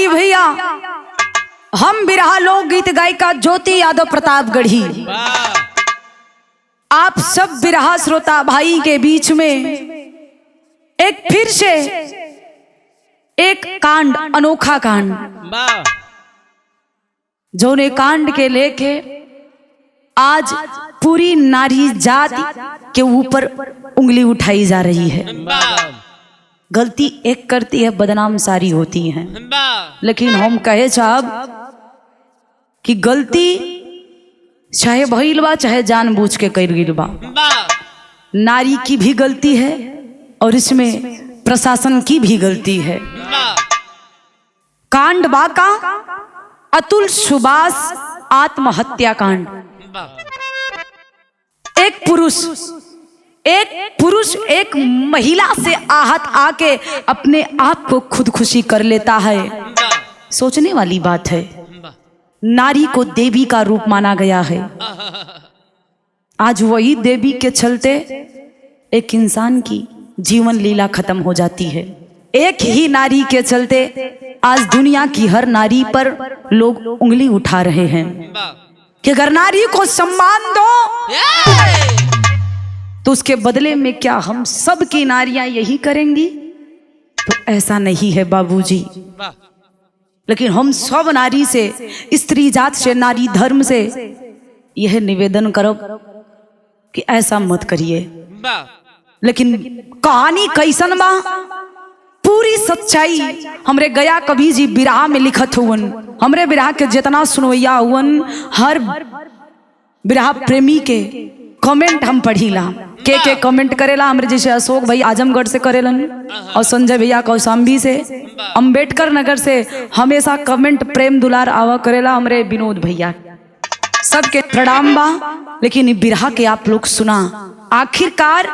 भैया, हम बिरहा लोकगीत गायिका ज्योति यादव प्रतापगढ़ी आप सब बिरहा श्रोता भाई के बीच में एक फिर से एक कांड, अनोखा कांड, जो ने कांड के लेके आज पूरी नारी जाति के ऊपर उंगली उठाई जा रही है। गलती एक करती है, बदनाम सारी होती हैं। लेकिन हम कहे साहब कि गलती चाहे भइल बा चाहे जानबूझ के कर गिल बा, नारी की भी गलती है और इसमें प्रशासन की भी गलती है। कांड बाका अतुल सुभाष आत्महत्या कांड। एक पुरुष एक महिला से आहत आके अपने आप को खुदकुशी कर लेता है। सोचने वाली बात है। नारी को देवी का रूप माना गया है। आज वही देवी के चलते एक इंसान की जीवन लीला खत्म हो जाती है। एक ही नारी के चलते आज दुनिया की हर नारी पर लोग उंगली उठा रहे हैं कि अगर नारी को सम्मान दो तो उसके बदले में क्या हम सब की नारियां यही करेंगी? तो ऐसा नहीं है बाबूजी। लेकिन हम सब नारी से, स्त्री जात से, नारी धर्म से यह निवेदन करो कि ऐसा मत करिए। लेकिन कहानी कैसन बा, पूरी सच्चाई हमरे गया कवि जी बिरहा में लिखत हुवन। हमरे बिरहा के जितना सुनवैया हुवन, हर बिरहा प्रेमी के कमेंट हम पढ़ीला। के कमेंट करेला, हमरे जैसे अशोक भाई आजमगढ़ से करेलन और संजय भैया कौशाम्बी से, अंबेडकर नगर से हमेशा कमेंट प्रेम दुलार आवा करेला हमरे विनोद भैया। सबके प्रणाम बा। लेकिन बिरहा के आप लोग सुना, आखिरकार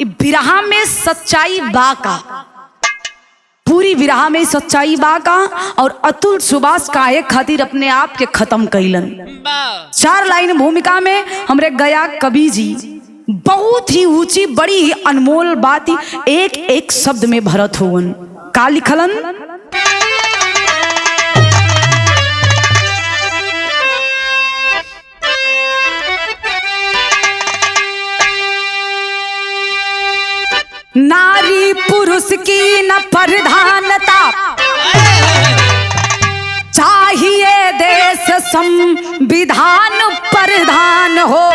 बिरहा में सच्चाई बा का, पूरी बिरहा में सच्चाई बा का। और अतुल सुभाष का एक खातिर अपने आप के खत्म कैलन। 4 लाइन भूमिका में हमरे गया कवि जी बहुत ही ऊंची, बड़ी ही अनमोल बात एक एक शब्द में भरत हुवन। का लिखलन? नारी पुरुष की न प्रधानता, चाहिए देश संविधान प्रधान हो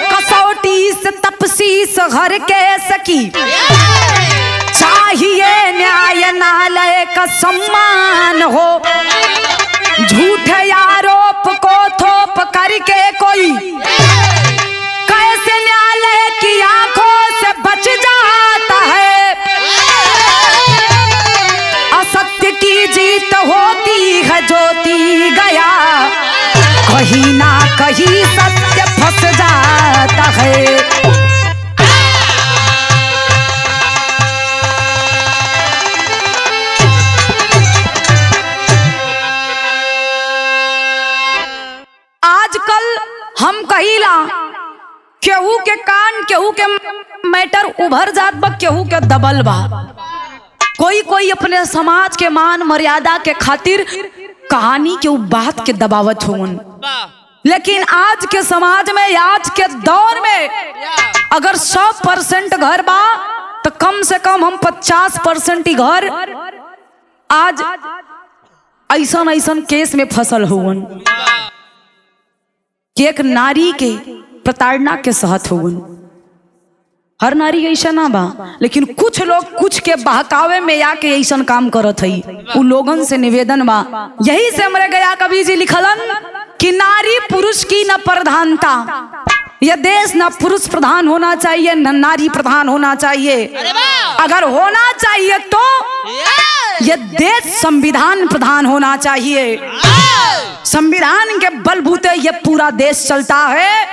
कसौटी से तपसीस हर के सकी, चाहिए न्याय नालय का सम्मान हो। झूठे आरोप को थोप करके कोई कैसे न्यायालय की आंखों से बच जाता है। असत्य की जीत होती है ज्योति गया, कहीं ना कहीं सत्य फंस जाता है। आजकल हम कहिला केहू के कान, केहू के मैटर उभर जात बा, केहू के दबल बा। कोई अपने समाज के मान मर्यादा के खातिर कहानी के बात के दबावत होवन। लेकिन आज के समाज में, आज के दौर में अगर 100% घर बा तो कम से कम हम 50% ही घर आज ऐसन केस में फसल हुवन कि एक नारी के प्रताड़ना के सहत हुवन। हर नारी ऐसा ना बा, लेकिन कुछ लोग कुछ के बहकावे में आके ऐसा काम करत हई। उ लोगन से निवेदन बा, यही से हमरे गया कवि जी लिखलन कि नारी पुरुष की न प्रधानता, यह देश न पुरुष प्रधान होना चाहिए न नारी प्रधान होना चाहिए। अगर होना चाहिए तो यह देश संविधान प्रधान होना चाहिए। संविधान के बलबूते यह पूरा देश चलता है,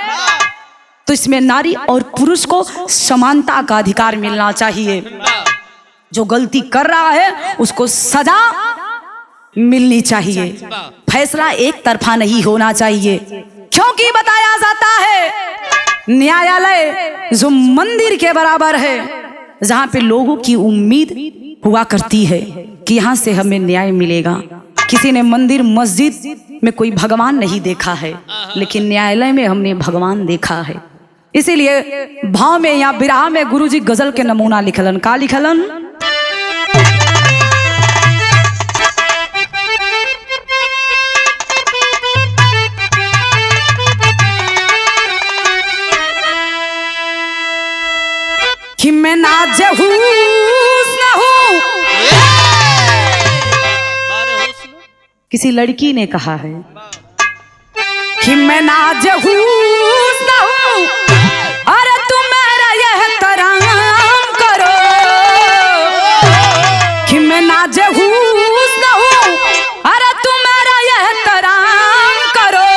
तो इसमें नारी और पुरुष को समानता का अधिकार मिलना चाहिए। जो गलती कर रहा है उसको सजा मिलनी चाहिए। फैसला एक तरफा नहीं होना चाहिए, क्योंकि बताया जाता है न्यायालय जो मंदिर के बराबर है, जहां पे लोगों की उम्मीद हुआ करती है। कि यहाँ से हमें न्याय मिलेगा। किसी ने मंदिर मस्जिद में कोई भगवान नहीं देखा है, लेकिन न्यायालय में हमने भगवान देखा है। इसीलिए भाव में या विराह में गुरुजी गजल के नमूना लिखलन। का लिखलन? कि मैं नाज़हूस न हूं। किसी लड़की ने कहा है कि मैं नाज़हूस न हूं, अरे तुम मेरा यह तराम करो। कि मैं नाज़हूस न हूं, अरे तुम मेरा यह तराम करो।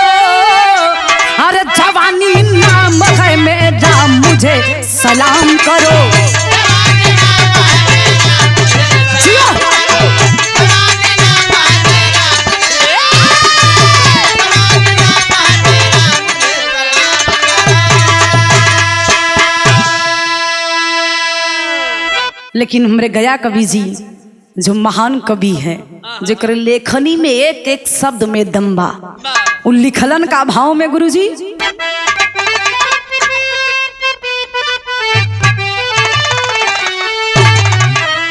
अरे जवानी नाम है मेरा, मुझे सलाम करो। लेकिन हमारे गया कवि जी जो महान कवि है, जेकर लेखनी में एक एक शब्द में दम्बा, उन लिखलन का भाव में गुरुजी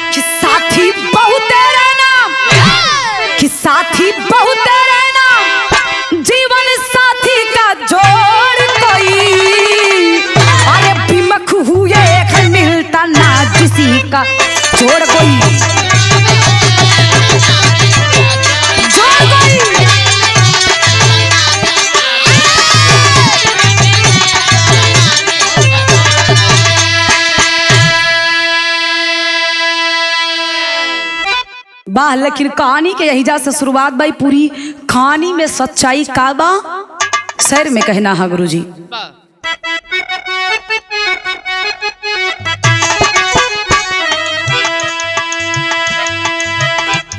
कि साथी बहुत तेरे नाम, कि साथी बहुत तेरे नाम, जीवन साथी का जोड़ कोई। अरे बिमख हुए मिलता ना किसी का जोड़ कोई, जोड़ कोई। वाह, लेकिन कहानी के यही जा से शुरुआत भाई, पूरी कहानी में सच्चाई का बा शहर में कहना है गुरुजी।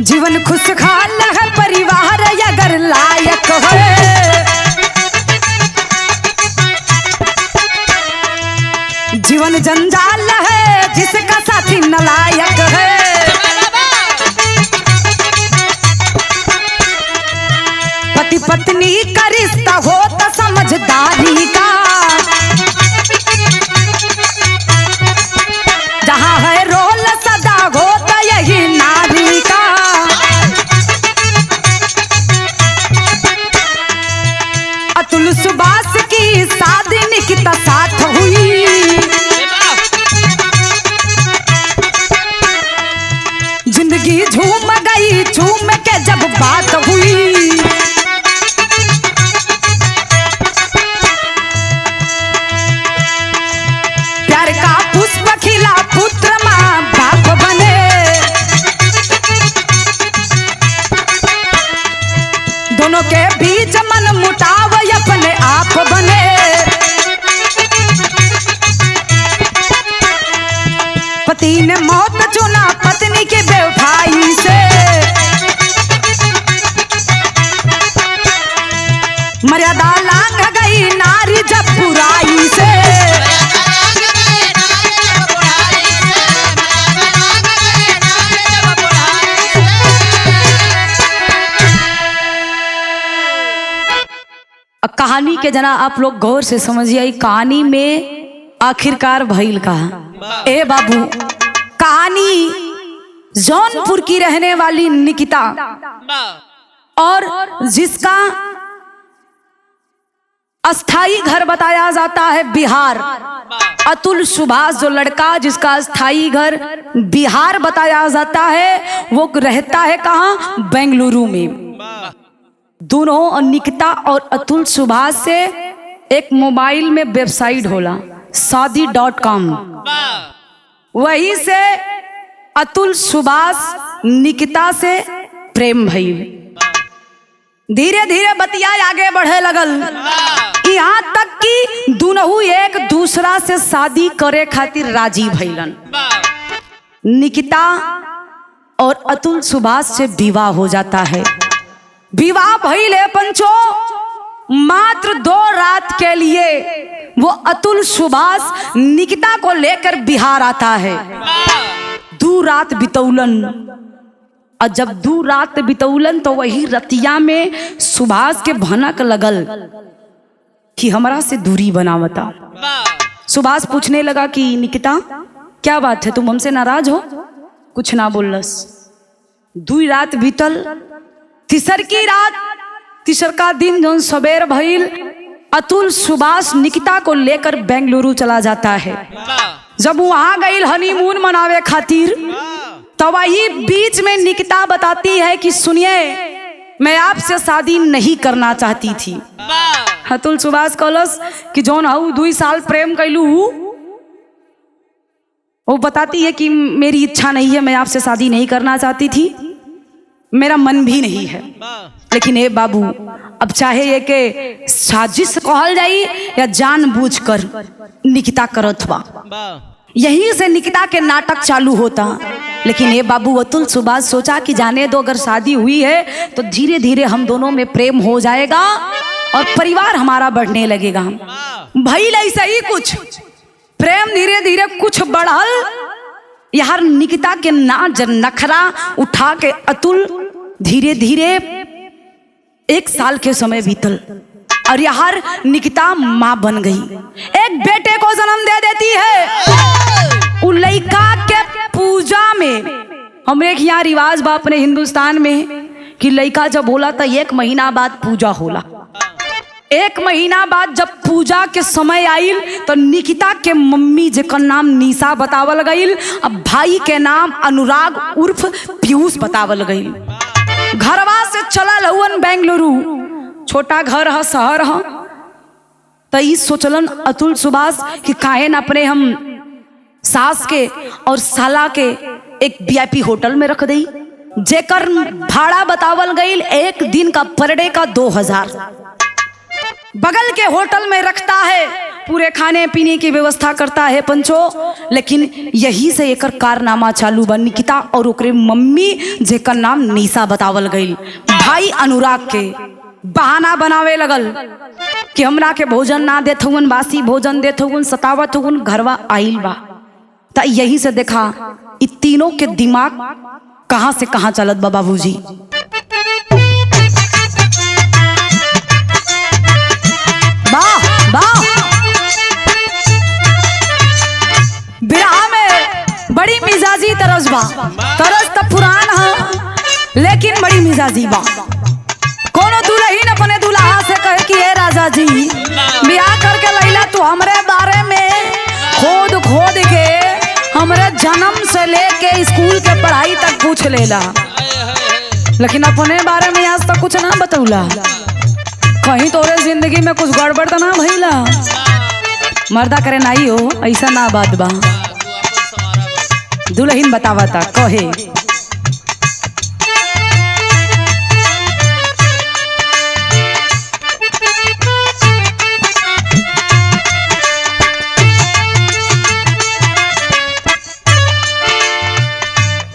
जीवन खुशहाल है, परिवार अगर लायक है। जीवन जंजाल है, जिसका साथी नालायक है। पति पत्नी का रिश्ता हो तो समझदारी का, जहाँ है रोल सदा हो तो यही नारी का। अतुल सुभाष की शादी निकिता साथ हुई। जिंदगी झूम गई, झूम के जब बात हुई। प्यार का पुष्प खिला, पुत्र माँ बाप बने। दोनों के बीच मन मुटाव अपने आप बने। पति ने मौत चुना पत्नी के बेवफाई से। मर्यादा लांघ गई नारी जब बुराई से। कहानी के जना आप लोग गौर से समझिए, कहानी में आखिरकार भइल का ए बाबू। कहानी जौनपुर की रहने वाली निकिता और जिसका अस्थाई घर बताया जाता है बिहार, अतुल सुभाष जो लड़का जिसका अस्थाई घर बिहार बताया जाता है, वो रहता है कहाँ? बेंगलुरु में। दोनों निकिता और अतुल सुभाष से एक मोबाइल में वेबसाइट होला शादी.com, वहीं से अतुल सुभाष निकिता से प्रेम भइल। धीरे धीरे बतिया आगे बढ़े लगल, यहाँ तक कि दोनों एक दूसरा से शादी करे खातिर राजी भइलन। निकिता और अतुल सुभाष से विवाह हो जाता है। विवाह भइले पंचो, मात्र 2 रात के लिए वो अतुल सुभाष निकिता को लेकर बिहार आता है। 2 रात बितौलन। और जब 2 रात बितौलन तो वही रतिया में सुभाष के भनक लगल कि हमरा से दूरी बनावता। सुभाष पूछने लगा कि निकिता क्या बात है, तुम हमसे नाराज हो? कुछ ना बोलस। 2 रात बीतल, तीसर का दिन जौन सवेर भइल, अतुल सुभाष निकिता को लेकर बेंगलुरु चला जाता है। जब वहां गई हनीमून मनावे खातिर, तो वही बीच में निकिता बताती है कि सुनिए, मैं आपसे शादी नहीं करना चाहती थी। अतुल सुभाष कहलस कि जौन हऊ 2 साल प्रेम कैलू, वो बताती है कि मेरी इच्छा नहीं है, मैं आपसे शादी नहीं करना चाहती थी, मेरा मन भी नहीं है। लेकिन ए बाबू, अब चाहे ये के साजिश कहल जाई या जानबूझकर निकिता करत बा, यहीं से निकिता के नाटक चालू होता। लेकिन ए बाबू, अतुल सुभाष सोचा कि जाने दो, अगर शादी हुई है तो धीरे धीरे हम दोनों में प्रेम हो जाएगा और परिवार हमारा बढ़ने लगेगा। भाई ऐसा ही कुछ प्रेम धीरे धीरे कुछ बढ़ल। यार निकिता के नाच नखरा उठा के अतुल धीरे धीरे 1 साल के समय बीतल और यार निकिता माँ बन गई, एक बेटे को जन्म दे देती है। उन लड़का के पूजा में, हमरे यहाँ रिवाज बा अपने हिंदुस्तान में कि लड़का जब होला तो 1 महीना बाद पूजा होला। 1 महीना बाद जब पूजा के समय आइल तो निकिता के मम्मी जेकर नाम निशा बतावल गईल, अब भाई के नाम अनुराग उर्फ पीयूष बतावल गईल। घरवा से चलल हुवन बेंगलुरु, छोटा घर है, शहर है। तो ई सोचलन अतुल सुभाष कि काहे न अपने हम सास के और साला के एक VIP होटल में रख दई, जेकर भाड़ा बतावल गईल 1 दिन का पर डे का 2000। बगल के होटल में रखता है, पूरे खाने पीने की व्यवस्था करता है पंचो। लेकिन यही से एकर कारनामा चालू बा। निकिता और ओकरे मम्मी जेकर नाम निशा बतावल गईल, भाई अनुराग के बहाना बनावे लगल कि हमरा के भोजन ना देत हुन, बासी भोजन देत हुन, सतावत हुन, घरवा आइल बा। तो यही से देखा इ तीनों के दिमाग कहां से कहां चलत बा बाबूजी। बिरहा में बड़ी मिजाजी तरस बा, तरस तो पुरान है लेकिन बड़ी मिजाजी बा। कोनो दुल्हन अपने दुल्हा से कहे कि ए राजा जी, ब्याह करके लैला तू हमरे बारे में खोद खोद के हमरे जन्म से लेके स्कूल के पढ़ाई तक पूछ लेला, लेकिन अपने बारे में आज तक कुछ ना बतौला। कहीं तोरे जिंदगी में कुछ गड़बड़ तो ना भइला? मर्दा करे नहीं हो, ऐसा ना बात बा। दुल्हन बतावता कहे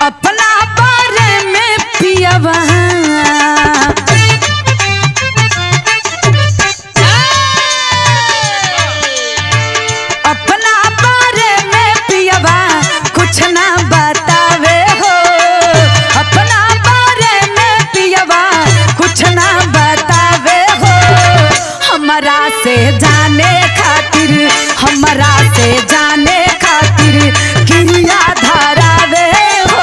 अपना बारे में पियवा हमरा से जाने खातिर क्रिया धरावे हो।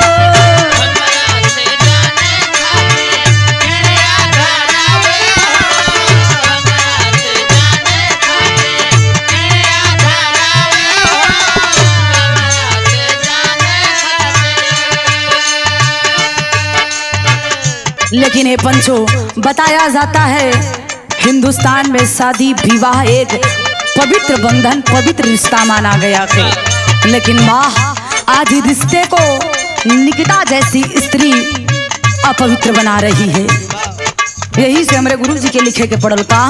लेकिन ये पंचो बताया जाता है हिंदुस्तान में शादी विवाह एक पवित्र बंधन, पवित्र रिश्ता माना गया है। लेकिन माँ आज रिश्ते को निकिता जैसी स्त्री अपवित्र बना रही है। यही से हमारे गुरु जी के लिखे के पढ़ल का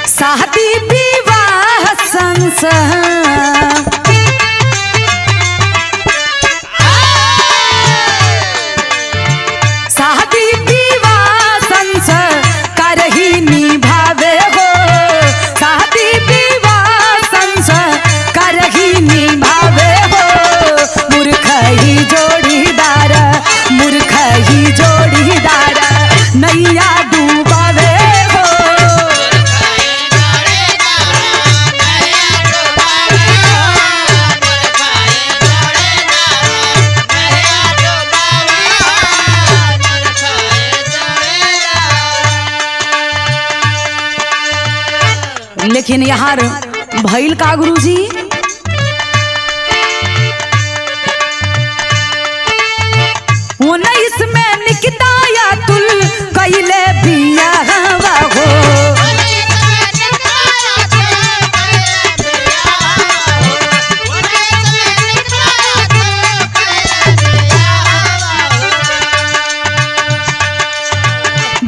शादी विवाह संसार लेकिन यहाँ भैल का गुरुजी, वो नहीं इसमें निकिता या तुल कैले बिया हो।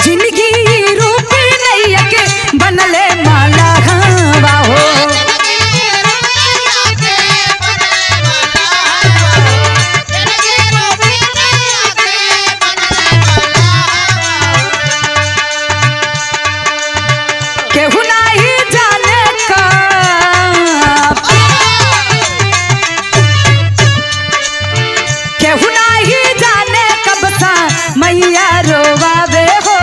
जिंदगी रूपी नैया के बनले माला हो। केहू नहीं जाने कब, केहू नहीं जाने कब सा मैया रोवावे हो।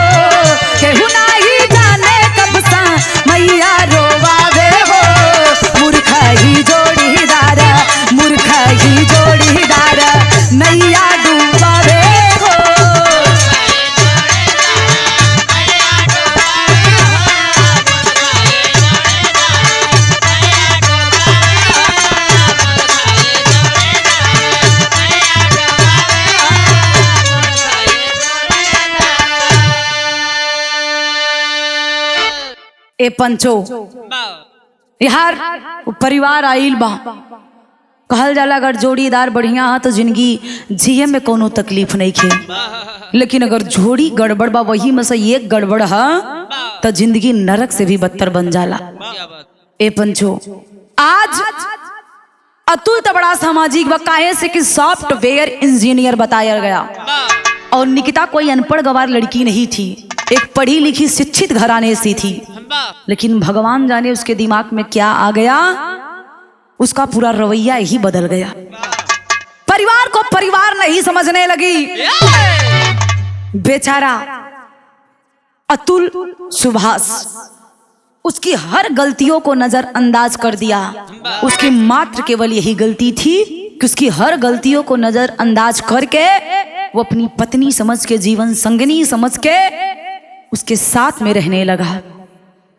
केहू नहीं जाने कब सा मैया रोवावे हो। मूर्खा ही जोड़ीदार, मूर्खा ही जोड़ीदार नैया डूबावे हो। ए पंचो यार परिवार आइल बा, कहल जाला अगर जोड़ीदार बढ़िया है तो जिंदगी जिये में कोनो तकलीफ नहीं खे, लेकिन अगर जोड़ी गड़बड़ बा वही में से एक गड़बड़ है तो जिंदगी नरक से भी बदतर बन जाला। ए पंचो आज अतुल तो बड़ा सामाजिक बा, काहे से कि सॉफ्टवेयर इंजीनियर बताया गया और निकिता कोई अनपढ़ गवार लड़की नहीं थी, एक पढ़ी लिखी शिक्षित घराने से थी, लेकिन भगवान जाने उसके दिमाग में क्या आ गया, उसका पूरा रवैया ही बदल गया। परिवार को परिवार नहीं समझने लगी। बेचारा अतुल सुभाष उसकी हर गलतियों को नजरअंदाज कर दिया। उसकी मात्र केवल यही गलती थी कि उसकी हर गलतियों को नजरअंदाज करके वो अपनी पत्नी समझ के, जीवन संगनी समझ के उसके साथ में रहने लगा।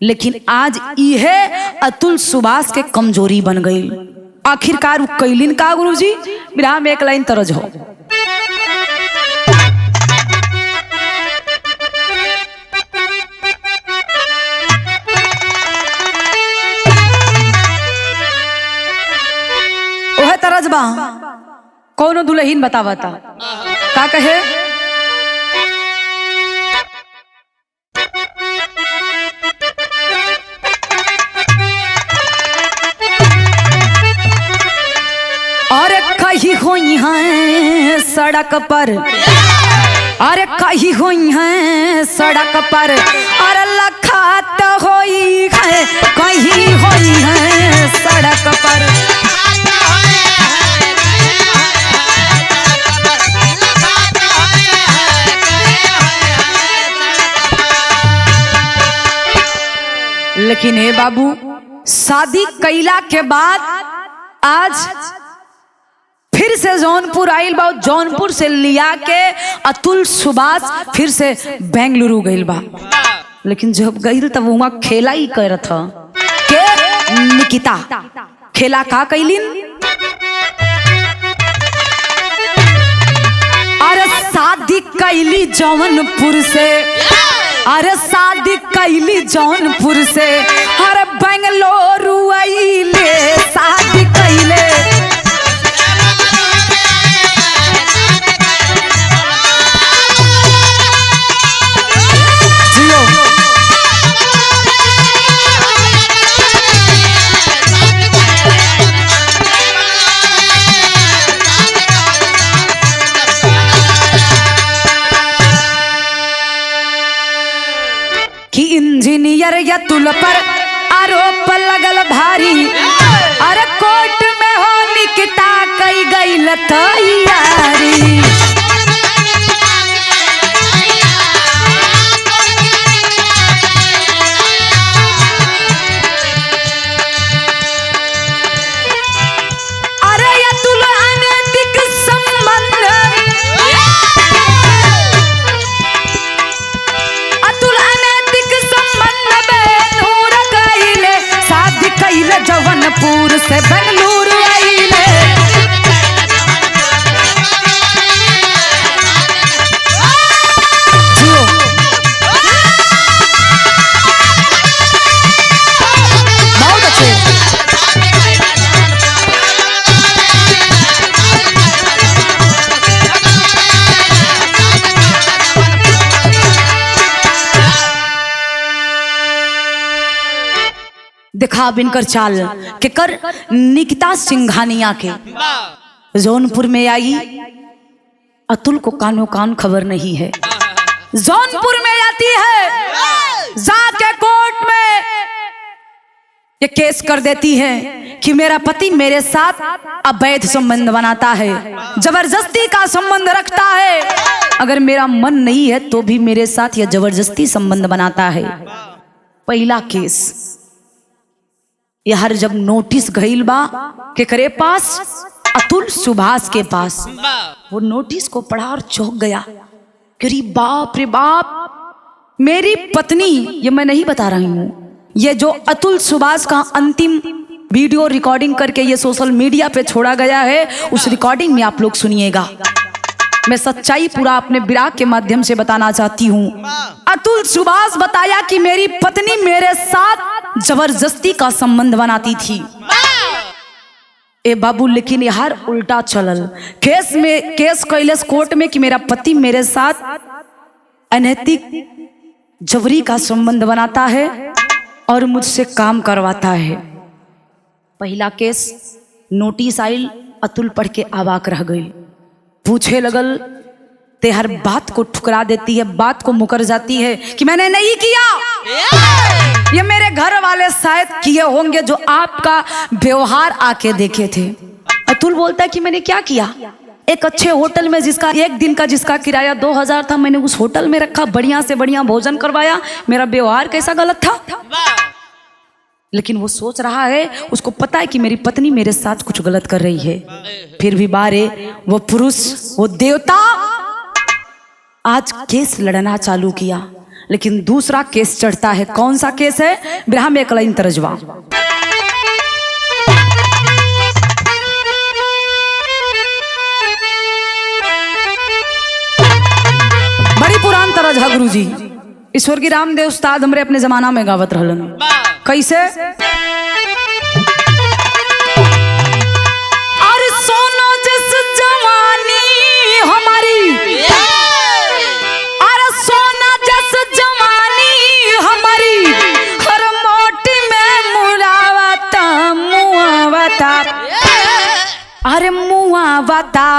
लेकिन आज यह अतुल सुभाष के कमजोरी बन गई। आखिरकार वो कैलिन का गुरुजी, विराम में एक लाइन तरज हो। वह तरज बा कौनो दुल्हीन बतावता का कहे, अरे कहीं हुई हैं सड़क पर, अरे कहीं हुई हैं सड़क पर, अरे लखात हुई है कहीं हुई हैं सड़क पर। लेकिन हे बाबू, शादी कैला के बाद आज फिर से जौनपुर आइल बा, जौनपुर से लिया के अतुल सुभाष फिर से बेंगलुरु गइल बा। लेकिन जब गइल तब वहां खेला ही करत था के निकिता खेला का कैलिन, अरे शादी कैली जौनपुर से, अरे शादी कैली जौनपुर से, अरे बेंगलुरु आइले शादी कैले। इंजीनियर या तुल पर आरोप लगल भारी, अरे कोर्ट में हो निकिता कई गई तैयारी। अरे या तुल अनैतिक संबंध, अतुल अनैतिक संबंध में नूर कैले देखा बिनकर चाल के कर निकिता सिंघानिया के जौनपुर में आई। अतुल को कानो कान खबर नहीं है। जौनपुर में आती है, जाके कोर्ट में ये केस कर देती है कि मेरा पति मेरे साथ अवैध संबंध बनाता है, जबरदस्ती का संबंध रखता है, अगर मेरा मन नहीं है तो भी मेरे साथ यह जबरदस्ती संबंध बनाता है। पहला केस यार जब नोटिस गईल बा के करे पास, अतुल सुभाष के पास, वो नोटिस को पढ़ा और चौंक गया कि बाप रे बाप, मेरी पत्नी, ये मैं नहीं बता रही हूं, ये जो अतुल सुभाष का अंतिम वीडियो रिकॉर्डिंग करके ये सोशल मीडिया पे छोड़ा गया है, उस रिकॉर्डिंग में आप लोग सुनिएगा। मैं सच्चाई पूरा अपने विराग के माध्यम से बताना चाहती हूँ। अतुल सुभाष बताया कि मेरी पत्नी मेरे साथ जबरदस्ती का संबंध बनाती थी। ए बाबू, लेकिन यार उल्टा चलल। केस कैलेस कोर्ट में कि मेरा पति मेरे साथ अनैतिक जबरी का संबंध बनाता है और मुझसे काम करवाता है। पहला केस नोटिस आइल, अतुल पढ़ के अवाक रह गई, पूछे लगल, ते हर बात को ठुकरा देती है, बात को मुकर जाती है कि मैंने नहीं किया, ये मेरे घर वाले शायद किए होंगे जो आपका व्यवहार आके देखे थे। अतुल बोलता है कि मैंने क्या किया, एक अच्छे होटल में जिसका एक दिन का जिसका किराया 2000 था, मैंने उस होटल में रखा, बढ़िया से बढ़िया भोजन करवाया, मेरा व्यवहार कैसा गलत था। लेकिन वो सोच रहा है, उसको पता है कि मेरी पत्नी मेरे साथ कुछ गलत कर रही है, फिर भी बारे वो पुरुष, वो देवता आज केस लड़ना चालू किया। लेकिन दूसरा केस चढ़ता है। कौन सा केस है? बिरहा में एक लाइन तरजवा। बड़ी पुरान तरज है गुरु जी, ईश्वर की रामदेव उस्ताद हमरे अपने जमाना में गावत रहलन। कैसे? अरे सोनो जिस जवानी हमारी, अरे सोना जिस जवानी हमारी, हर मोटी में मुड़ावता मुआवता, अरे मुआवता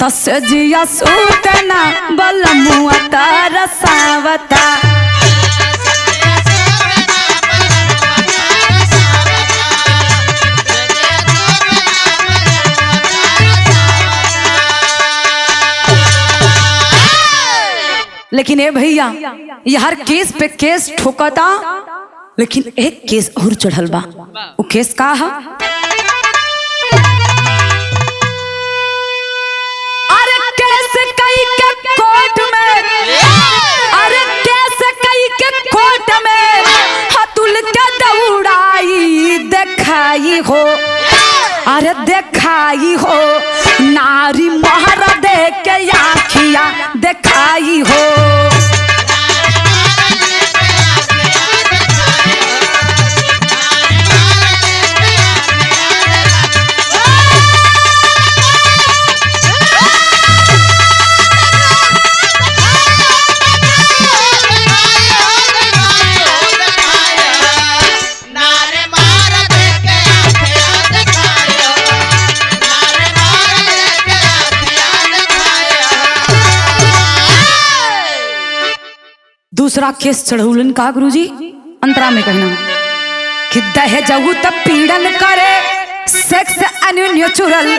तसजिया सूतना बल मुआता रसावता। लेकिन ए भैया, ये हर केस पे केस ठोकता, लेकिन एक केस और चढ़ल बा। वो केस का है? अरे केस कई के कोर्ट में, अरे केस कई के कोर्ट में, अतुल के दौड़ाई देखाई हो, अरे देखाई हो, नारी मोहरा दे के आखिया देखाई हो। दूसरा केस चढ़ौलन का गुरुजी अंतरा में कहना कि दहेजहु त पीड़न करे, सेक्स अननेचुरल,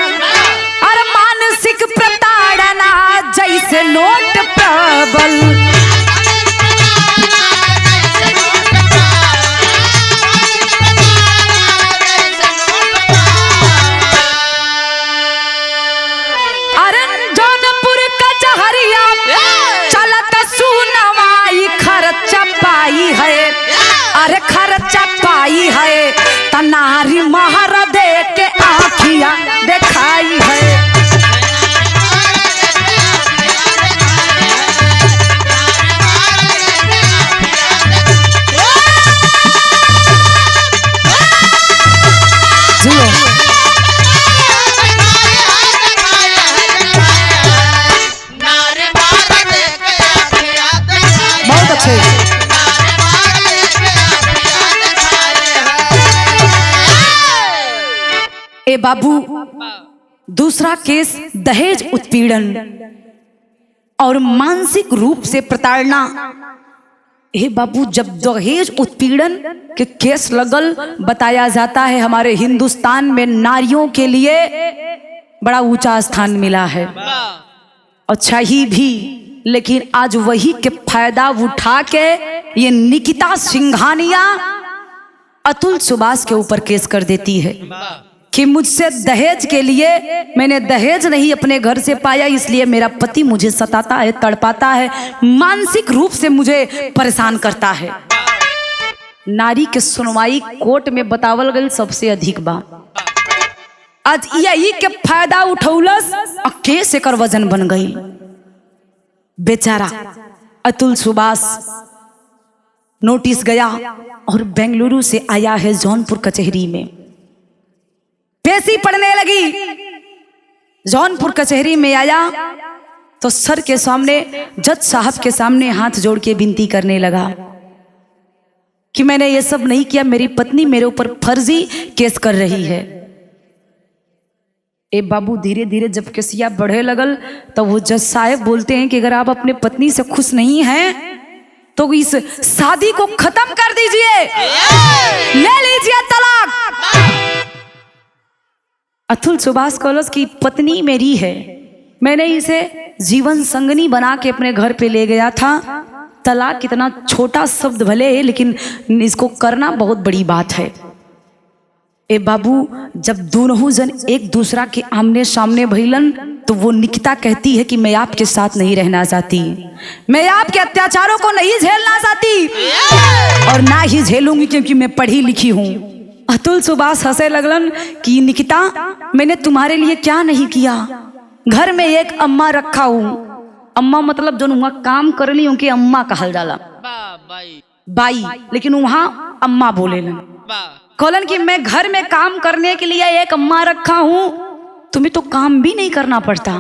और मानसिक प्रताड़ना जैसे नोट प्रबल। अरे जौनपुर कचहरिया चलत सुनवाई, खर्चा पाई है, अरे खर्चा पाई है, तनारी महर दे के आखिया देखाई है। बहुत अच्छे। बाबू, दूसरा केस दहेज उत्पीड़न और मानसिक रूप से प्रताड़ना। हे बाबू, जब दहेज उत्पीड़न के केस लगल, बताया जाता है हमारे हिंदुस्तान में नारियों के लिए बड़ा ऊंचा स्थान मिला है। अच्छा ही भी, लेकिन आज वही के फायदा उठा के ये निकिता सिंघानिया अतुल सुभाष के ऊपर केस कर देती है कि मुझसे दहेज के लिए, मैंने दहेज नहीं अपने घर से पाया, इसलिए मेरा पति मुझे सताता है, तड़पाता है, मानसिक रूप से मुझे परेशान करता है। नारी के सुनवाई कोर्ट में बतावल गई सबसे अधिक बा। आज यही के फायदा उठौलस और केस एकर वजन बन गई। बेचारा अतुल सुभाष नोटिस गया और बेंगलुरु से आया है जौनपुर कचहरी में। पेशी पड़ने लगी। जौनपुर कचहरी में आया तो सर के सामने, जज साहब के सामने हाथ जोड़ के विनती करने लगा कि मैंने ये सब नहीं किया, मेरी पत्नी मेरे ऊपर फर्जी केस कर रही है। ए बाबू, धीरे धीरे जब केसिया बढ़े लगल तो वो जज साहब बोलते हैं कि अगर आप अपने पत्नी से खुश नहीं हैं तो इस शादी को खत्म कर दीजिए, ले लीजिए तलाक। अतुल सुभाष कॉलेज की पत्नी मेरी है, मैंने इसे जीवन संगनी बना के अपने घर पे ले गया था। तलाक कितना छोटा शब्द भले है, लेकिन इसको करना बहुत बड़ी बात है। ए बाबू, जब दोनों जन एक दूसरा के आमने सामने भइलन तो वो निकिता कहती है कि मैं आपके साथ नहीं रहना चाहती, मैं आपके अत्याचारों को नहीं झेलना चाहती और ना ही झेलूंगी क्योंकि मैं पढ़ी लिखी हूँ। अतुल सुभाष हंसे लगलन कि निकिता, मैंने तुम्हारे लिए क्या नहीं किया। घर में एक अम्मा रखा हूँ, अम्मा मतलब जो वहाँ काम कर ली उनके अम्मा कहल जाला, बाई, लेकिन वहाँ अम्मा बोले कहलन कि मैं घर में काम करने के लिए एक अम्मा रखा हूँ, तुम्हें तो काम भी नहीं करना पड़ता।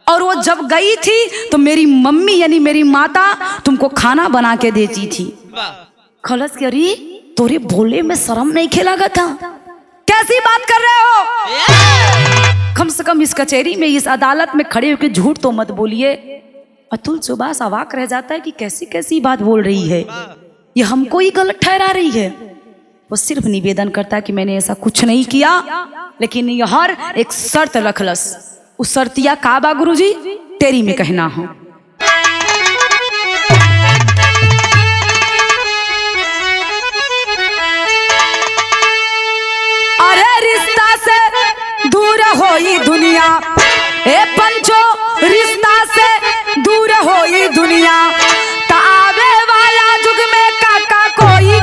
और वो जब गई थी तो मेरी मम्मी यानी मेरी माता तुमको खाना बना के देती थी। खलस के, अरे तोरे बोले में शर्म नहीं खेलागा था, कैसी बात कर रहे हो? कम से कम इस कचहरी में, इस अदालत में खड़े होकर झूठ तो मत बोलिए। अतुल सुभाष अवाक रह जाता है कि कैसी कैसी बात बोल रही है, ये हमको ही गलत ठहरा रही है। वो सिर्फ निवेदन करता है कि मैंने ऐसा कुछ नहीं किया, लेकिन यह हर एक शर्त रखलस। उस शर्तिया काबा गुरुजी, तेरी में कहना हो। अरे रिश्ता से दूर होई दुनिया, ए पंचो रिश्ता से दूर होई दुनिया, आवे वाला जुग में काका कोई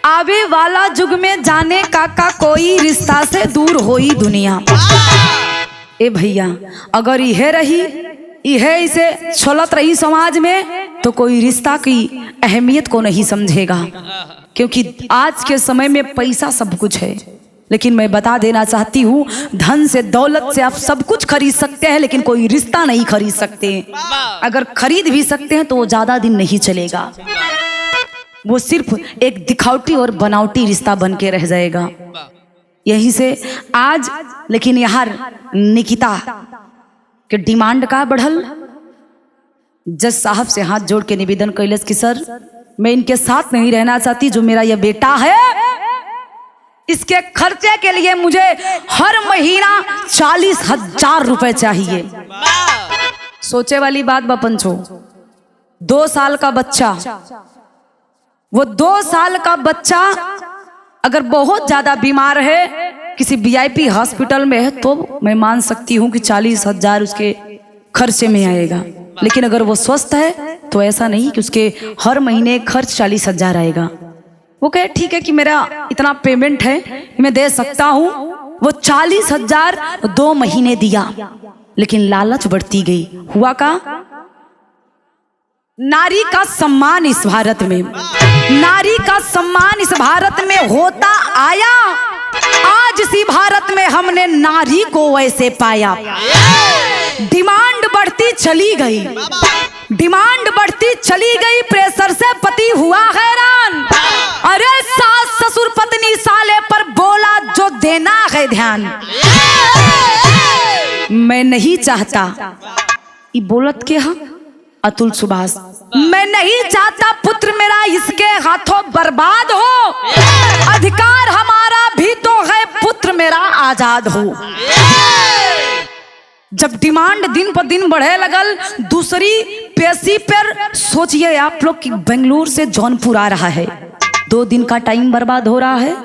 आवे वाला जुग में जाने काका कोई, रिश्ता से दूर होई दुनिया। ए भैया, अगर यह रही, यह इसे चलत रही समाज में तो कोई रिश्ता की अहमियत को नहीं समझेगा, क्योंकि आज के समय में पैसा सब कुछ है। लेकिन मैं बता देना चाहती हूँ, धन से दौलत से आप सब कुछ खरीद सकते हैं, लेकिन कोई रिश्ता नहीं खरीद सकते। अगर खरीद भी सकते हैं तो वो ज्यादा दिन नहीं चलेगा, वो सिर्फ एक दिखावटी और बनावटी रिश्ता बन के रह जाएगा। यहीं से आज लेकिन यार निकिता के डिमांड का बढ़ल। जज साहब से हाथ जोड़ के निवेदन कैलस कि सर, मैं इनके साथ नहीं रहना चाहती, जो मेरा यह बेटा है इसके खर्चे के लिए मुझे हर महीना 40,000 रुपए चाहिए। सोचे वाली बात बपंचो, 2 साल का बच्चा, वो 2 साल का बच्चा अगर बहुत ज्यादा बीमार है, किसी VIP हॉस्पिटल में है, तो मैं मान सकती हूँ कि 40,000 उसके खर्चे में आएगा। लेकिन अगर वो स्वस्थ है तो ऐसा नहीं कि उसके हर महीने खर्च 40,000 आएगा। वो कहे ठीक है कि मेरा इतना पेमेंट है, मैं दे सकता हूँ। वो 40,000 2 महीने दिया, लेकिन लालच बढ़ती गई। हुआ का, नारी का सम्मान इस भारत में, नारी का सम्मान इस भारत में होता आया। आज इसी भारत में हमने नारी को वैसे पाया। डिमांड बढ़ती चली गई, डिमांड बढ़ती चली गई, प्रेशर से पति हुआ हैरान अरे सास ससुर पत्नी साले पर बोला जो देना है ध्यान, मैं नहीं चाहता, ये बोलत के हाँ अतुल सुभाष, मैं नहीं चाहता पुत्र मेरा इसके हाथों बर्बाद हो, अधिकार हमारा भी तो है पुत्र मेरा आजाद हो। जब डिमांड दिन पर दिन बढ़े लगल, दूसरी पेशी पर सोचिए आप लोग कि बेंगलुरु से जौनपुर आ रहा है, 2 दिन का टाइम बर्बाद हो रहा है।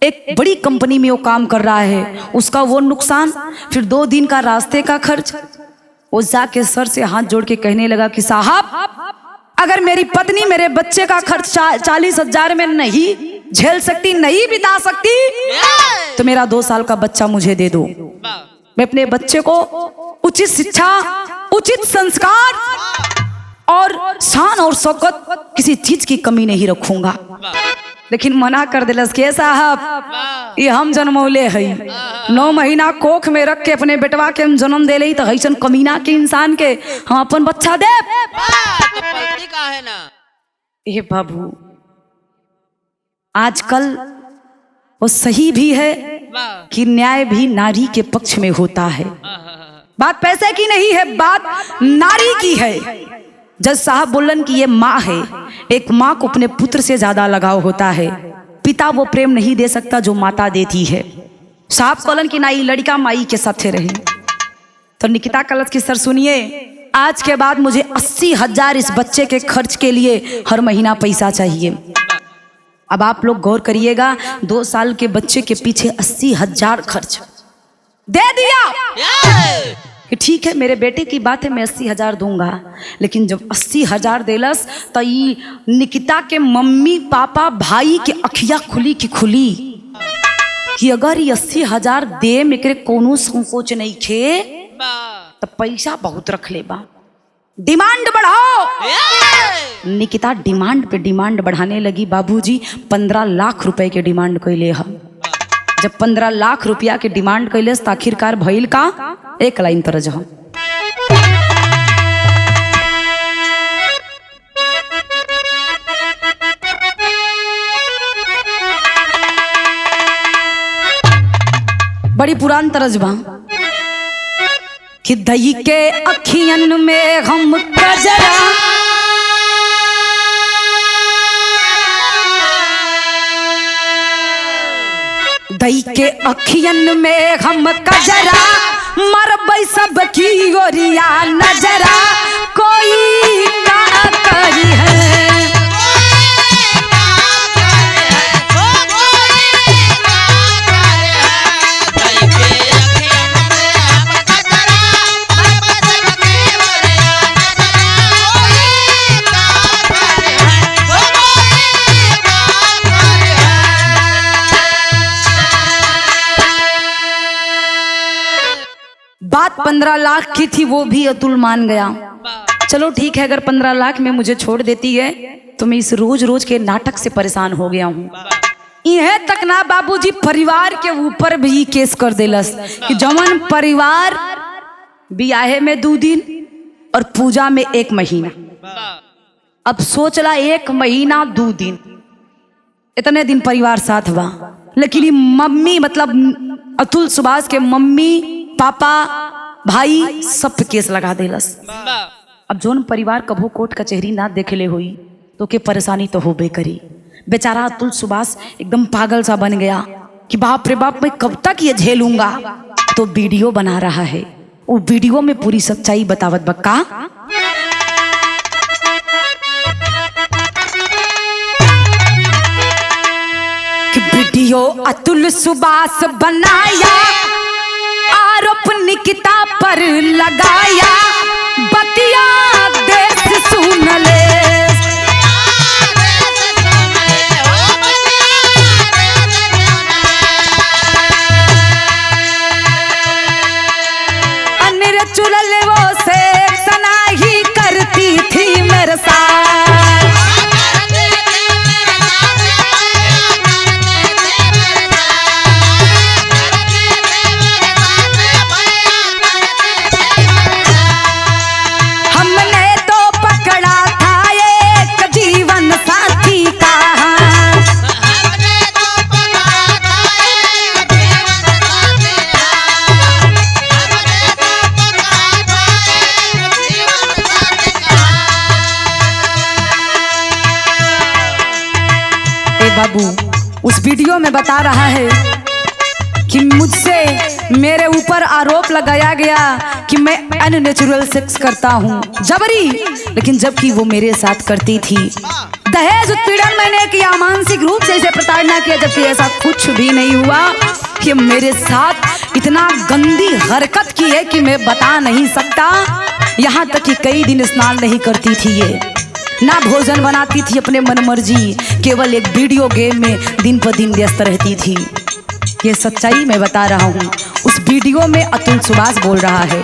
एक बड़ी कंपनी में वो काम कर रहा है, उसका वो नुकसान, फिर 2 दिन का रास्ते का खर्च। वो जाके सर से हाथ जोड़ के कहने लगा कि साहब अगर मेरी पत्नी मेरे बच्चे का खर्च 40,000 में नहीं झेल सकती, नहीं बिता सकती, तो मेरा 2 साल का बच्चा मुझे दे दो। मैं अपने बच्चे को उचित शिक्षा, उचित संस्कार और शान और शौकत किसी चीज की कमी नहीं रखूंगा। लेकिन मना कर दिलस के साहब ये हम जन्मौले है, 9 महीना कोख में रख के अपने बेटवा के हम जन्म दे ले, तो ऐसन कमीना के इंसान के हम अपन बच्चा दे तो पलटी का है ना। ये बाबू आजकल वो सही भी है कि न्याय भी नारी के पक्ष में होता है। बात पैसे की नहीं है, बात नारी की है। जज साहब बोलन कि ये माँ है, एक माँ को अपने पुत्र से ज्यादा लगाव होता है, पिता वो प्रेम नहीं दे सकता जो माता देती है। साहब बोलन कि ना ये लड़का माई के साथ रहे। तो निकिता कलश की सर सुनिए, आज के बाद मुझे 80,000 इस बच्चे के खर्च के लिए हर महीना पैसा चाहिए। अब आप लोग गौर करिएगा, 2 साल के बच्चे के पीछे 80,000 खर्च दे दिया कि ठीक है मेरे बेटे की बात है, मैं 80,000 दूंगा। लेकिन जब 80,000 देलस तो ये निकिता के मम्मी पापा भाई के अखिया खुली की खुली कि अगर ये 80,000 दे में कोनो संकोच नहीं खे तो पैसा बहुत रख ले बा, डिमांड बढ़ाओ। निकिता डिमांड पे डिमांड बढ़ाने लगी। बाबूजी 15 लाख रुपए के डिमांड कैले है। जब 15 लाख रुपया के डिमांड कैले तो आखिरकार भइल का, एक लाइन पर जहाँ बड़ी पुरान तरजबा कि दही के अखियन में हम कजरा, दही के अखियन में हम कजरा, मरबै सब की ओरिया नजरा, कोई का करी है। बात 15 लाख की थी, वो भी अतुल मान गया। चलो ठीक है, अगर 15 लाख में मुझे छोड़ देती है तो मैं इस रोज रोज के नाटक से परेशान हो गया हूँ। यह तक ना बाबूजी परिवार के ऊपर भी केस कर देलस कि जवन परिवार ब्याहे में 2 दिन और पूजा में 1 महीना। अब सोच ला 1 महीना 2 दिन, इतने दिन परिवार साथ बा, लेकिन मम्मी मतलब अतुल सुभाष के मम्मी पापा भाई सब पे केस लगा देलस। अब जोन परिवार कभो कोर्ट कचहरी ना देखले हुई तो के परेशानी तो होबे करी। बेचारा अतुल सुभाष एकदम पागल सा बन गया कि बाप रे बाप मैं कब तक ये झेलूंगा। तो वीडियो बना रहा है, वो वीडियो में पूरी सच्चाई बतावत बक्का। कि वीडियो अतुल सुभाष बनाया, आरोप निकिता पर लगाया, बतिया देश सुन ले। अन्य चुलल वो से सना ही करती थी मेरे साथ। हमने तो पकड़ा था वीडियो में बता रहा है कि मुझसे मेरे ऊपर आरोप लगाया गया कि मैं अननेचुरल सेक्स करता हूँ जबरी, लेकिन जबकि वो मेरे साथ करती थी। दहेज उत्पीड़न मैंने किया, मानसिक रूप से इसे प्रताड़ना किया, जबकि ऐसा कुछ भी नहीं हुआ। कि मेरे साथ इतना गंदी हरकत की है कि मैं बता नहीं सकता। यहाँ तक कि कई दिन स्नान नहीं करती थी ये, ना भोजन बनाती थी अपने मन मर्जी, केवल एक वीडियो गेम में दिन पर दिन व्यस्त रहती थी। ये सच्चाई मैं बता रहा हूँ। उस वीडियो में अतुल सुभाष बोल रहा है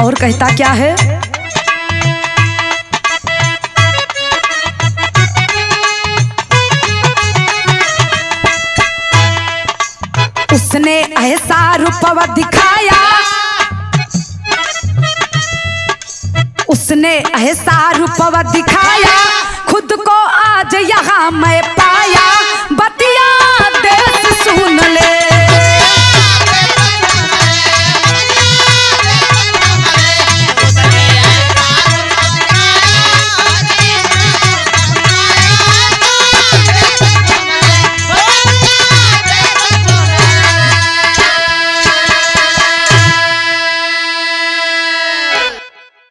और कहता क्या है, उसने ऐसा रूपवा दिखाया, उसने ऐसा रूपवा दिखाया, खुद को आज यहाँ मैं पाया, बतिया देश सुन ले।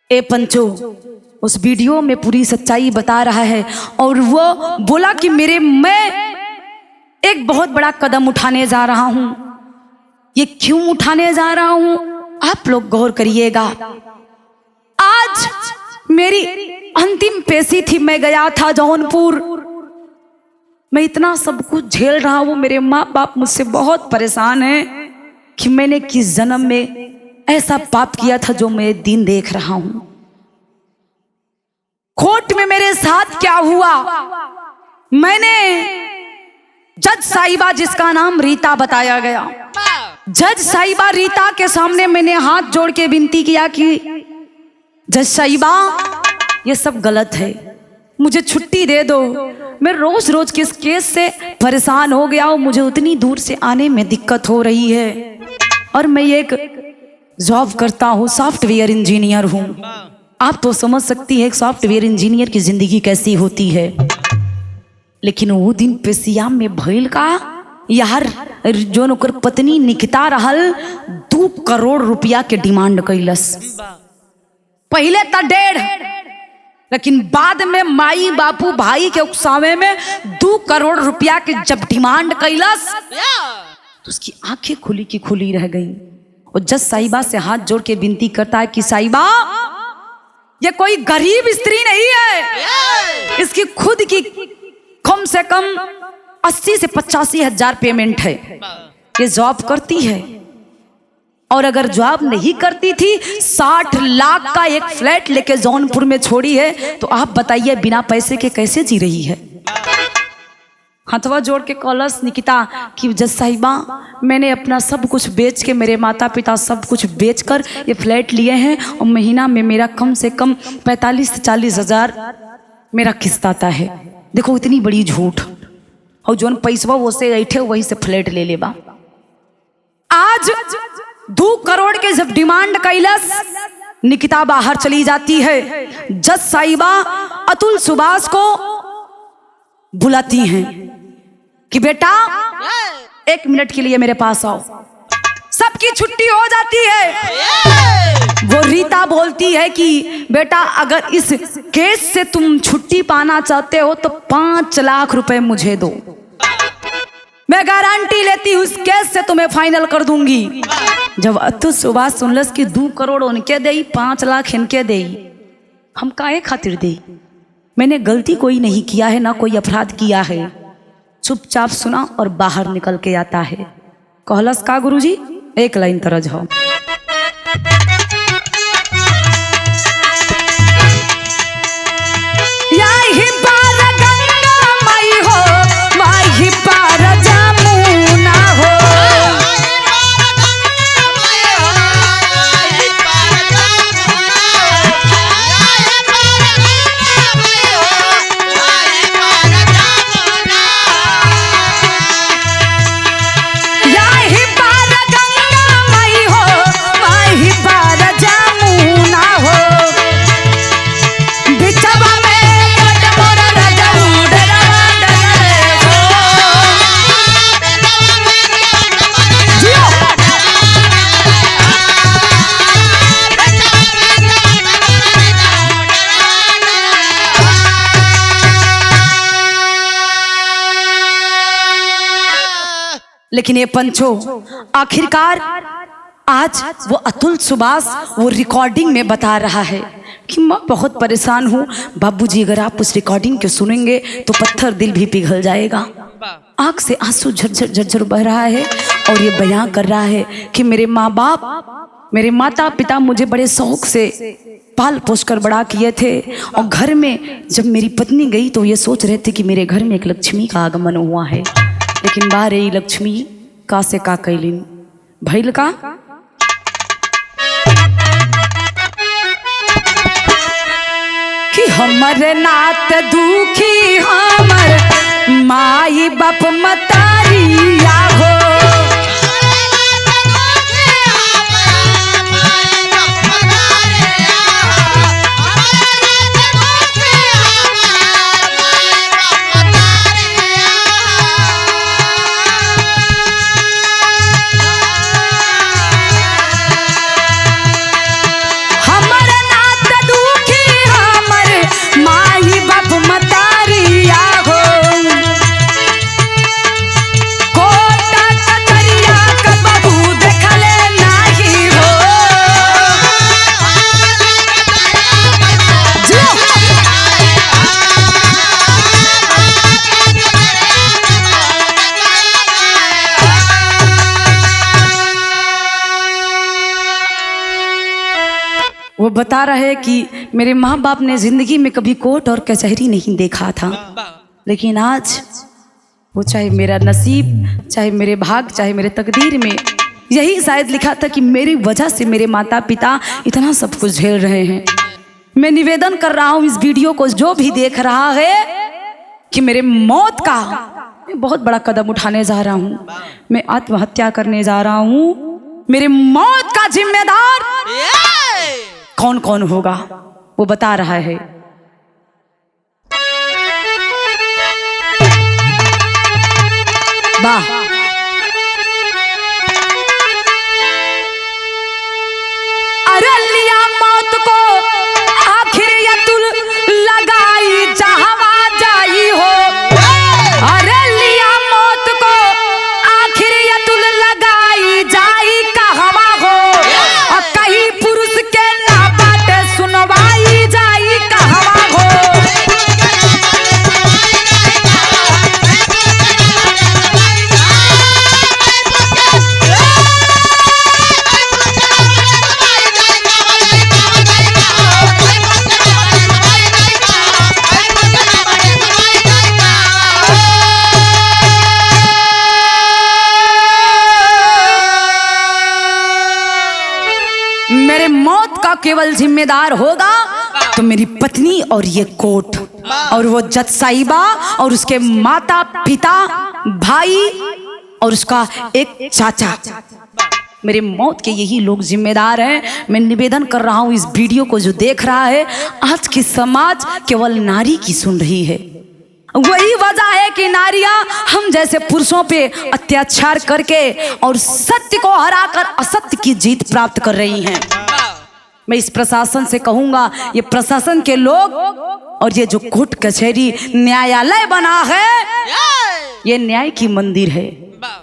ए पंचो उस वीडियो में पूरी सच्चाई बता रहा है और वो बोला कि मैं एक बहुत बड़ा कदम उठाने जा रहा हूं। ये क्यों उठाने जा रहा हूं आप लोग गौर करिएगा। आज मेरी अंतिम पेशी थी, मैं गया था जौनपुर। मैं इतना सब कुछ झेल रहा हूं, मेरे माँ बाप मुझसे बहुत परेशान हैं कि मैंने किस जन्म में ऐसा पाप किया था जो मैं दिन देख रहा हूं। कोर्ट में मेरे साथ क्या हुआ, मैंने जज साहिबा, जिसका नाम रीता बताया गया, जज साहिबा रीता के सामने मैंने हाथ जोड़ के विनती किया कि जज साहिबा ये सब गलत है, मुझे छुट्टी दे दो। मैं रोज रोज किस केस से परेशान हो गया हूं, मुझे उतनी दूर से आने में दिक्कत हो रही है और मैं एक जॉब करता हूँ, सॉफ्टवेयर इंजीनियर हूँ। आप तो समझ सकती है एक सॉफ्टवेयर इंजीनियर की जिंदगी कैसी होती है। लेकिन वो दिन पेशियाम में भइल का यार, जो ओकर पत्नी निकिता रहल 2 करोड़ रुपया के डिमांड कैलस। पहले तो 1.5, लेकिन बाद में माई बापू भाई के उकसावे में 2 करोड़ रुपया के जब डिमांड कैलस तो उसकी आंखें खुली की खुली रह गई। और जज साहिबा से हाथ जोड़ के विनती करता है कि साहिबा ये कोई गरीब स्त्री नहीं है, इसकी खुद की कम से कम 80 से 85 हजार पेमेंट है, ये जॉब करती है और अगर जॉब नहीं करती थी 60 लाख का एक फ्लैट लेके जौनपुर में छोड़ी है, तो आप बताइए बिना पैसे के कैसे जी रही है। हथवा जोड़ के कॉलस निकिता कि जज साहिबा मैंने अपना सब कुछ बेच के, मेरे माता पिता सब कुछ बेचकर ये फ्लैट लिए हैं और महीना में मेरा कम से कम 45 से 40 हजार मेरा किस्त आता है। देखो इतनी बड़ी झूठ, और जोन पैसवा वो से ऐठे वही से फ्लैट ले लेबा। आज 2 करोड़ के जब डिमांड कैलस, निकिता बाहर चली जाती है। जज साहिबा अतुल सुभाष को बुलाती हैं कि बेटा 1 मिनट के लिए मेरे पास आओ। सबकी छुट्टी हो जाती है। वो रीता बोलती है कि बेटा अगर इस केस से तुम छुट्टी पाना चाहते हो तो 5 लाख रुपए मुझे दो, मैं गारंटी लेती हूँ उस केस से तुम्हें फाइनल कर दूंगी। जब अतुल सुभाष सुनलस कि 2 करोड़ उनके दे, 5 लाख इनके दे, हम काहे खातिर दे, मैंने गलती कोई नहीं किया है, ना कोई अपराध किया है। चुपचाप सुना और बाहर निकल के आता है। कहलस का गुरुजी, एक लाइन तरज हो। यही पार गंगा माई हो, वही पार जमुना हो। यही पार गंगा माई हो, वही पार लेकिन ये पंचो आखिरकार आज वो अतुल सुभाष वो रिकॉर्डिंग में बता रहा है कि मैं बहुत परेशान हूँ। बाबूजी अगर आप उस रिकॉर्डिंग को सुनेंगे तो पत्थर दिल भी पिघल जाएगा। आंख से आंसू झरझर झरझर बह रहा है और ये बयां कर रहा है कि मेरे माँ बाप, मेरे माता पिता मुझे बड़े शौक से पाल पोस कर बड़ा किए थे और घर में जब मेरी पत्नी गई तो ये सोच रहे थे कि मेरे घर में एक लक्ष्मी का आगमन हुआ है, लेकिन बारे लक्ष्मी का से का कैलिन भैल का कि हमर नात दुखी हमर माई बाप मतारिया हो। वो बता रहे कि मेरे माँ बाप ने जिंदगी में कभी कोर्ट और कचहरी नहीं देखा था, लेकिन आज वो चाहे मेरा नसीब, चाहे मेरे भाग, चाहे मेरे तकदीर में यही शायद लिखा था कि मेरी वजह से मेरे माता पिता इतना सब कुछ झेल रहे हैं। मैं निवेदन कर रहा हूँ इस वीडियो को जो भी देख रहा है कि मेरे मौत का मैं बहुत बड़ा कदम उठाने जा रहा हूँ, मैं आत्महत्या करने जा रहा हूँ। मेरे मौत का जिम्मेदार कौन कौन होगा वो बता रहा है। वाह, अरे लिया मौत को आखिर ये तुल लगाई जहां जाई हो। अरे लिया मौत को आखिर ये तुल लगाई जाई कहवा हो। और कहीं पुरुष के ना बाटे सुनवाई जाई कहवा हो। मेरे मौत का केवल जिम्मेदार होगा तो मेरी पत्नी और ये कोर्ट और वो जज साहिबा और उसके माता पिता, भाई और उसका एक चाचा। मेरे मौत के यही लोग जिम्मेदार हैं। मैं निवेदन कर रहा हूँ इस वीडियो को जो देख रहा है, आज की समाज केवल नारी की सुन रही है। वही वजह है कि नारियां हम जैसे पुरुषों पे अत्याचार करके और सत्य को हराकर असत्य की जीत प्राप्त कर रही हैं। मैं इस प्रशासन से कहूंगा, ये प्रशासन के लोग और ये जो कोर्ट कचहरी न्यायालय बना है, ये न्याय की मंदिर है।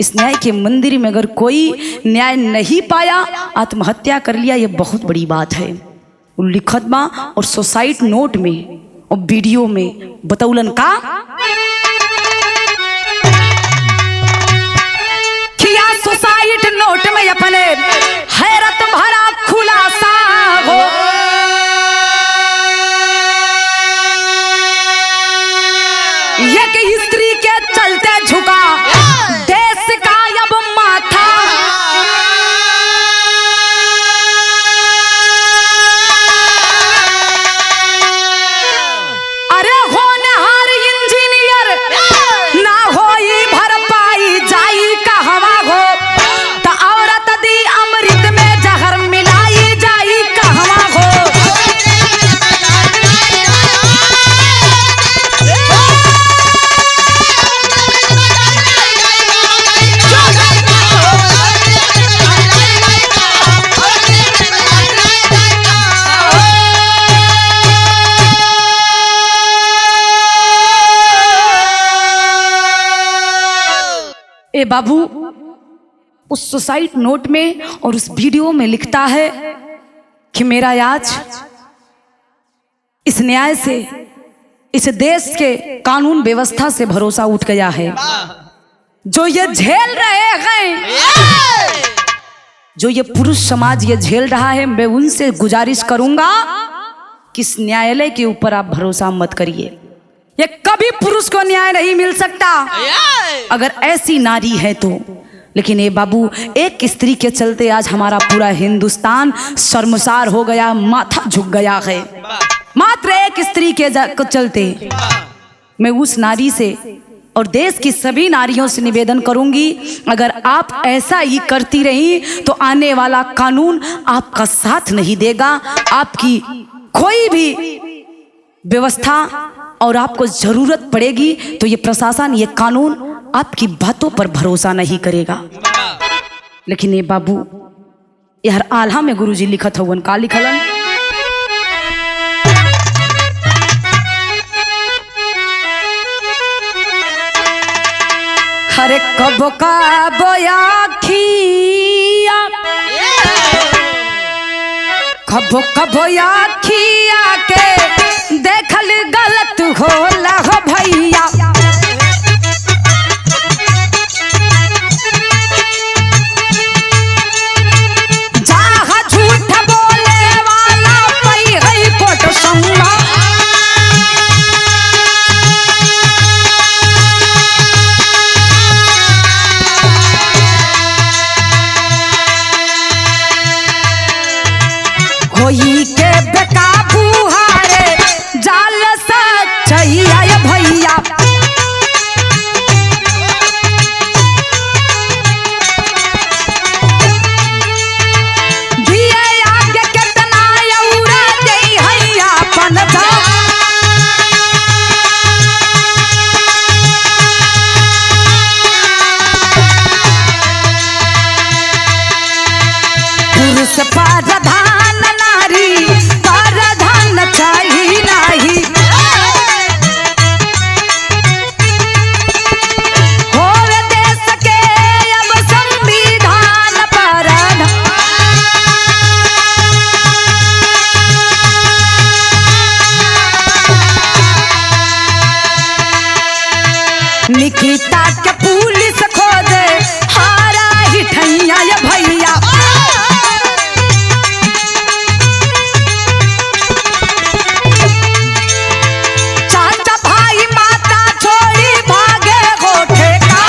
इस न्याय के मंदिर में अगर कोई न्याय नहीं पाया, आत्महत्या कर लिया, ये बहुत बड़ी बात है। लिखतबा और सोसाइट नोट में और वीडियो में बतौलन का किया सोसाइट नोट में अपने हैरत भरा खुलासा हो। एक स्त्री के चलते झुका देश का अब माथा। अरे होनहार इंजीनियर ना होई भरपाई जाई कहवा हो। तो औरत दी अमृत में जहर मिलाई जाई कहवा हो। ए बाबू, उस सुसाइड नोट में और उस वीडियो में लिखता है कि मेरा आज इस न्याय से, इस देश के कानून व्यवस्था से भरोसा उठ गया है। जो ये झेल रहे हैं, जो ये पुरुष समाज ये झेल रहा है, मैं उनसे गुजारिश करूंगा कि इस न्यायालय के ऊपर आप भरोसा मत करिए। ये कभी पुरुष को न्याय नहीं मिल सकता अगर ऐसी नारी है तो। लेकिन ये बाबू, एक स्त्री के चलते आज हमारा पूरा हिंदुस्तान शर्मसार हो गया, माथा झुक गया है। मात्र एक स्त्री के चलते। मैं उस नारी से और देश की सभी नारियों से निवेदन करूंगी, अगर आप ऐसा ही करती रही तो आने वाला कानून आपका साथ नहीं देगा। आपकी कोई भी व्यवस्था और आपको जरूरत पड़ेगी तो ये प्रशासन, ये कानून आपकी बातों पर भरोसा नहीं करेगा। लेकिन ये बाबू, यार आल्हा में गुरुजी लिखत हवन, का लिखलन? हरे कब का बोयाखिया, कब कब आखिया के देखल गलत होला हो भैया। जहाँ झूठ बोले वाला पई है कोट संगा। कोई के बेकाबू हारे जाल सच्चैया भैया। दिए आगे कितना औरा दे हैया अपन था। पुरुष प्रधान नारी प्रधान चाहिए नहीं। होर देश के अब संविधान पर निकिता के पुलिस खोदे हारा ही ठैया ये भैया। चाचा भाई माता छोड़ी भागे गोठे का।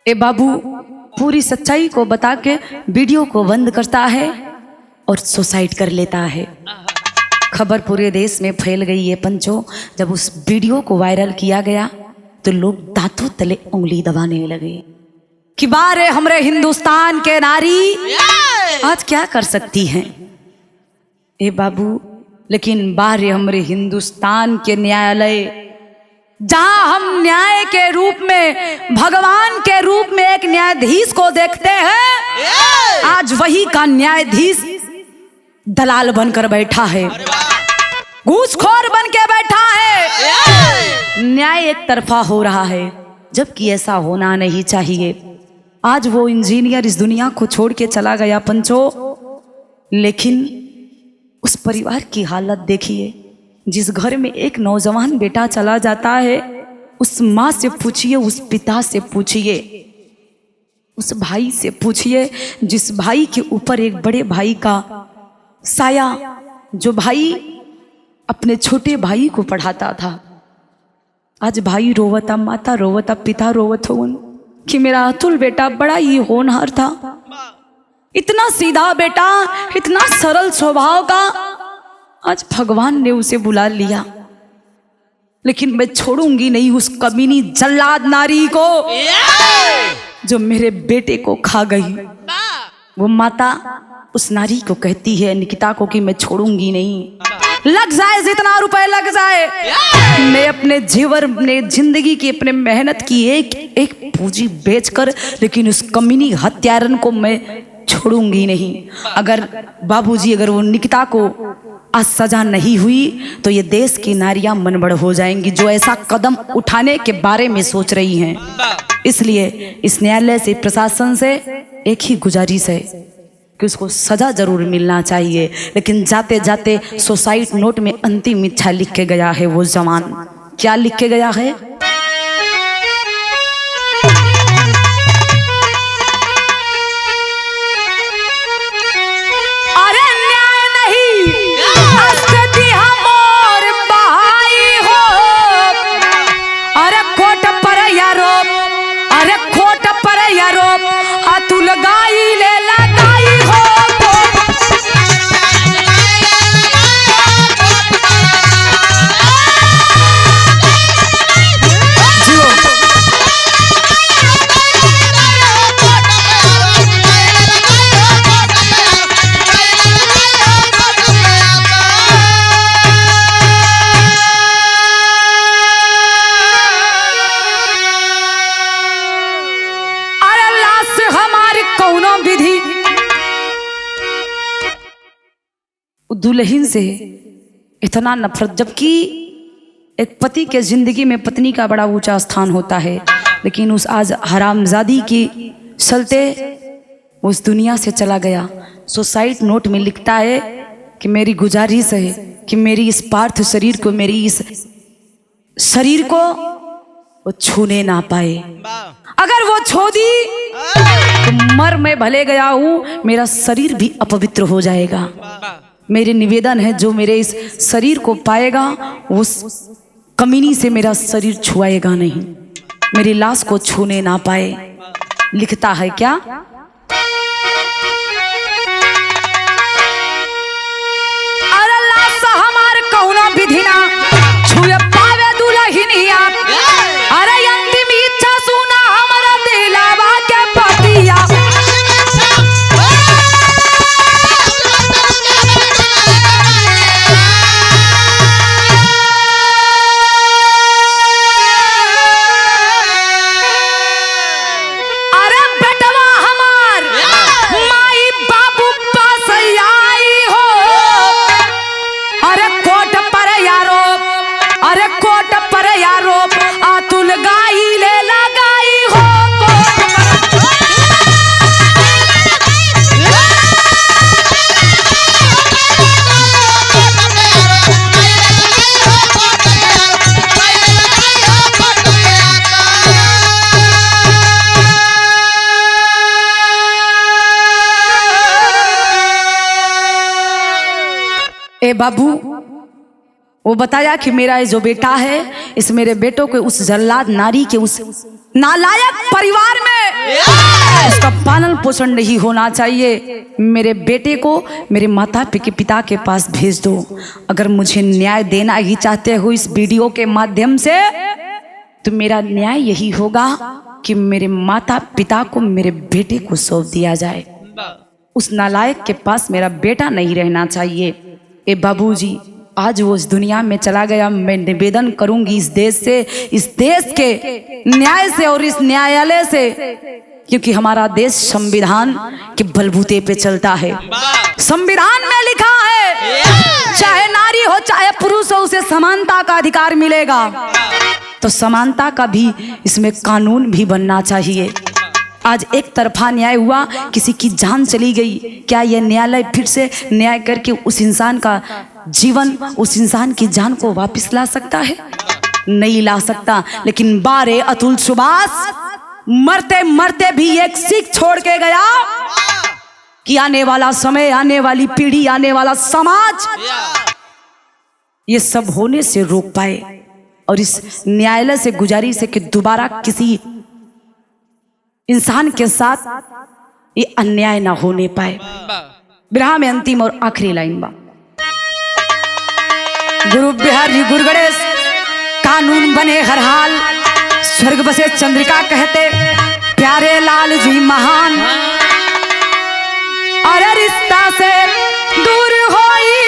ए बाबू पूरी सच्चाई को बता के वीडियो को बंद करता है और सुसाइड कर लेता है। खबर पूरे देश में फैल गई ये पंचो। जब उस वीडियो को वायरल किया गया तो लोग दांतों तले उंगली दबाने लगे कि बारे हमरे हिंदुस्तान के नारी आज क्या कर सकती हैं। ए बाबू, लेकिन बारे हमरे हिंदुस्तान के न्यायालय, जहां हम न्याय के रूप में, भगवान के रूप में एक न्यायाधीश को देखते हैं, आज वही का न्यायाधीश दलाल बनकर बैठा है, घूसखोर बन के बैठा है। न्याय एक तरफा हो रहा है, जबकि ऐसा होना नहीं चाहिए। आज वो इंजीनियर इस दुनिया को छोड़ के चला गया पंचो, लेकिन उस परिवार की हालत देखिए। जिस घर में एक नौजवान बेटा चला जाता है, उस माँ से पूछिए, उस पिता से पूछिए, उस भाई से पूछिए, जिस भाई के ऊपर एक बड़े भाई का साया, जो भाई अपने छोटे भाई को पढ़ाता था। आज भाई रोवता, माता रोवता, पिता रोवत हो कि मेरा अतुल बेटा बड़ा ही होनहार था, इतना सीधा बेटा, इतना सरल स्वभाव का। आज भगवान ने उसे बुला लिया, लेकिन मैं छोड़ूंगी नहीं उस कमीनी जल्लाद नारी को जो मेरे बेटे को खा गई। वो माता उस नारी को कहती है, निकिता को, कि मैं छोड़ूंगी नहीं, लग जाए जितना रुपए लग जाए, मैं अपने जीवन, अपने जिंदगी की, अपने मेहनत की एक एक पूंजी बेचकर, लेकिन उस कमीनी हत्यारन को मैं छोड़ूंगी नहीं। अगर बाबूजी, अगर वो निकिता को आज सजा नहीं हुई तो ये देश की नारियां मनबड़ हो जाएंगी जो ऐसा कदम उठाने के बारे में सोच रही हैं। इसलिए इस न्यायालय से, प्रशासन से एक ही गुजारिश है कि उसको सजा जरूर मिलना चाहिए, लेकिन जाते जाते सुसाइड नोट में अंतिम इच्छा लिख के गया है वो जवान। क्या लिख के गया है? अरे न्याय नहीं, अस्ति हमोर बहाई हो। अरे कोट पर यारो, अरे कोट पर यारो, अतुल गाई ले लगाई हो। दुल्हन से इतना नफरत, जबकि एक पति के जिंदगी में पत्नी का बड़ा ऊंचा स्थान होता है, लेकिन उस आज हरामजादी की चलते उस दुनिया से चला गया। सुसाइड नोट में लिखता है कि मेरी गुजारिश है कि मेरी इस पार्थ शरीर को, मेरी इस शरीर को वो छूने ना पाए। अगर वो छू दी तो मर मैं भले गया हूं, मेरा शरीर भी अपवित्र हो जाएगा। मेरे निवेदन है जो मेरे इस शरीर को पाएगा उस कमीनी से मेरा शरीर छुआएगा नहीं, मेरी लाश को छूने ना पाए। लिखता है क्या? अरे लाश हमार कौनो विधि ना छुए पावे दुल्हनिया। अरे अंतिम इच्छा सुना हमारा दिलावा के पतिया। ए बाबू, वो बताया कि मेरा ये जो बेटा है, इस मेरे बेटों को उस जल्लाद नारी के, उस नालायक परिवार में उसका पालन पोषण नहीं होना चाहिए। मेरे बेटे को मेरे माता पिता के पास भेज दो। अगर मुझे न्याय देना ही चाहते हो इस वीडियो के माध्यम से, तो मेरा न्याय यही होगा कि मेरे माता पिता को मेरे बेटे को सौंप दिया जाए। उस नालायक के पास मेरा बेटा नहीं रहना चाहिए। ए बाबूजी, आज वो इस दुनिया में चला गया। मैं निवेदन करूंगी इस देश से, इस देश के न्याय से और इस न्यायालय से, क्योंकि हमारा देश संविधान के बलबूते पे चलता है। संविधान में लिखा है चाहे नारी हो चाहे पुरुष हो, उसे समानता का अधिकार मिलेगा। तो समानता का भी इसमें कानून भी बनना चाहिए। आज एक तरफा न्याय हुआ, किसी की जान चली गई, क्या यह न्यायालय फिर से न्याय करके उस इंसान का जीवन, उस इंसान की जान को वापस ला सकता है? नहीं ला सकता। लेकिन बारे अतुल सुभाष मरते मरते भी एक सीख छोड़ के गया कि आने वाला समय, आने वाली पीढ़ी, आने वाला समाज ये सब होने से रोक पाए। और इस न्यायालय से गुजारिश है कि दोबारा किसी इंसान के साथ ये अन्याय ना होने पाए। बिरहा में अंतिम और आखिरी लाइन बा, गुरु बिहारी गुरु गणेश कानून बने हर हाल, स्वर्ग बसे चंद्रिका कहते प्यारे लाल जी महान। अरे रिश्ता से दूर होई